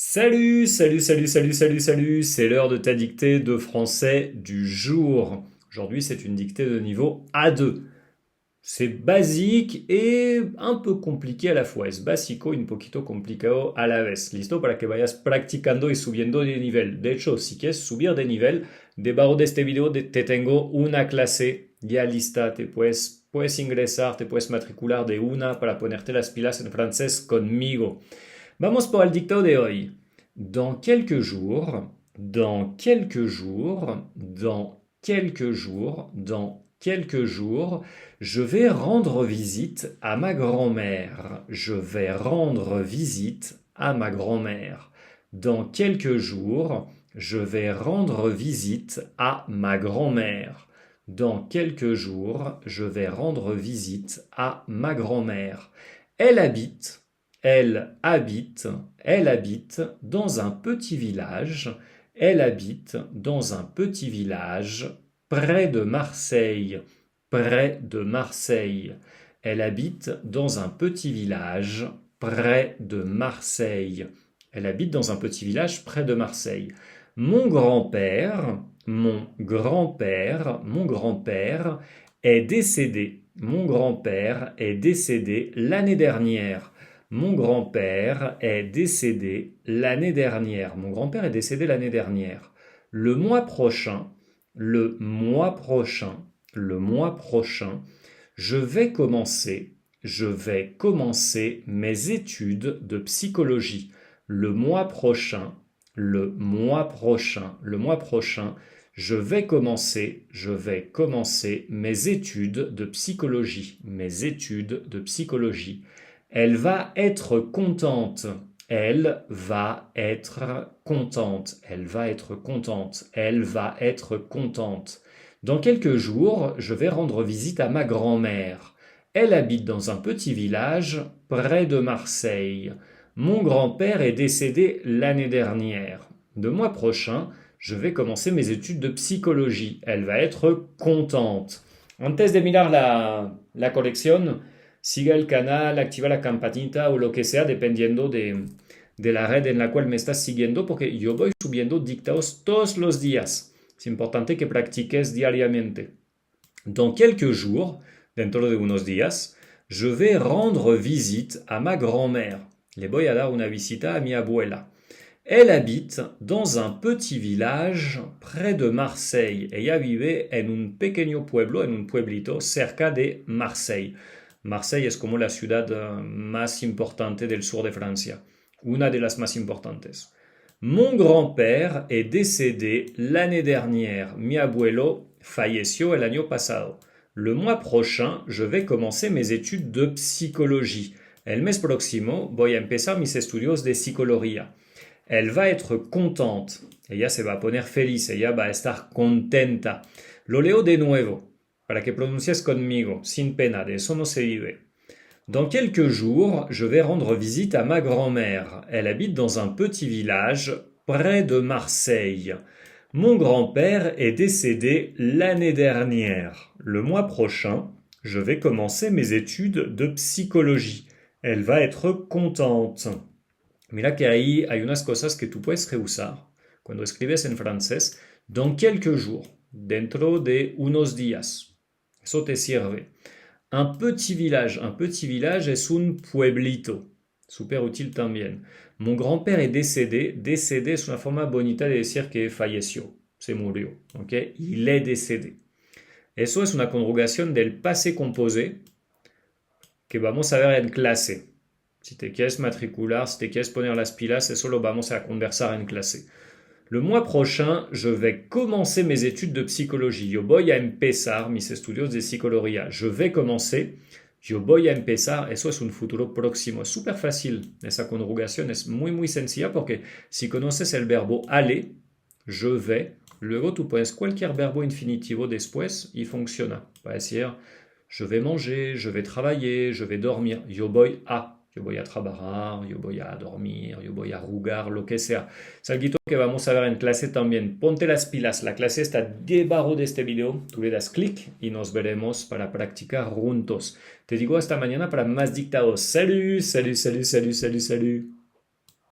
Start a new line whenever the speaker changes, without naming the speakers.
Salut, c'est l'heure de ta dictée de français du jour. Aujourd'hui, c'est une dictée de niveau A2. C'est basique et un peu compliqué a la fois. Es básico y un poquito complicado a la vez. ¿Listo? Para que vayas practicando y subiendo de nivel. De hecho, si quieres subir de nivel, debajo de este video te tengo una clase ya lista. Puedes ingresar, te puedes matricular de una para ponerte las pilas en francés conmigo. Vamos por el dictado de hoy. Dans quelques jours, dans quelques jours, dans quelques jours, dans quelques jours, je vais rendre visite à ma grand-mère. Je vais rendre visite à ma grand-mère. Dans quelques jours, je vais rendre visite à ma grand-mère. Dans quelques jours, je vais rendre visite à ma grand-mère. Elle habite elle habite, elle habite dans un petit village, elle habite dans un petit village près de Marseille, près de Marseille. Elle habite dans un petit village près de Marseille. Elle habite dans un petit village près de Marseille. Mon grand-père, mon grand-père, mon grand-père est décédé. Mon grand-père est décédé l'année dernière. Mon grand-père est décédé l'année dernière. Mon grand-père est décédé l'année dernière. Le mois prochain, le mois prochain, le mois prochain, je vais commencer mes études de psychologie. Le mois prochain, le mois prochain, le mois prochain, je vais commencer mes études de psychologie. Mes études de psychologie. Elle va être contente. Elle va être contente. Elle va être contente. Elle va être contente. Dans quelques jours, je vais rendre visite à ma grand-mère. Elle habite dans un petit village près de Marseille. Mon grand-père est décédé l'année dernière. Le mois prochain, je vais commencer mes études de psychologie. Elle va être contente. Antes de mirar la colección, siga el canal, activa la campanita o lo que sea dependiendo de la red en la cual me estás siguiendo porque yo voy subiendo dictados todos los días. Es importante que practiques diariamente. Dans quelques jours, dentro de unos días, je vais rendre visite à ma grand-mère. Le voy a dar una visita a mi abuela. Elle habite dans un petit village près de Marseille. Ella vive en un pequeño pueblo, en un pueblito cerca de Marseille. Marseille es como la ciudad más importante del sur de Francia, una de las más importantes. Mon grand-père est décédé l'année dernière. Mi abuelo falleció el año pasado. Le mois prochain, je vais commencer mes études de psychologie. El mes próximo voy a empezar mis estudios de psicología. Elle va être contente. Ella se va a poner feliz. Ella va a estar contenta. Lo leo de nuevo. Para que pronuncies conmigo, sin pena, de eso no se vive. Dans quelques jours, je vais rendre visite à ma grand-mère. Elle habite dans un petit village près de Marseille. Mon grand-père est décédé l'année dernière. Le mois prochain, je vais commencer mes études de psychologie. Elle va être contente. Mira que ahí hay unas cosas que tú puedes reusar cuando escribes en francés. Dans quelques jours, dentro de unos días. Eso te sirve. Un petit village es un pueblito. Super útil también. Mon grand-père est décédé. Décédé es una forma bonita de decir que falleció. Se murió. ¿Okay? Il est décédé. Eso es una conjugación del passé composé que vamos a ver en clase. Si te quieres matricular, si te quieres poner las pilas, eso lo vamos a conversar en clase. Le mois prochain, je vais commencer mes études de psychologie. Yo voy a empezar mis estudios de psicología. Je vais commencer. Yo voy a empezar. Eso es un futuro próximo. Es súper fácil. Esa conjugación es muy sencilla porque si conoces el verbo aller, je vais, luego tú pones cualquier verbo infinitivo después y funciona. Va a decir, je vais manger, je vais travailler, je vais dormir. Yo voy a. Yo voy a trabajar, yo voy a dormir, yo voy a jugar, lo que sea. Es algo que vamos a ver en clase también. Ponte las pilas, la clase está debajo de este video. Tú le das clic y nos veremos para practicar juntos. Te digo hasta mañana para más dictados. Salut.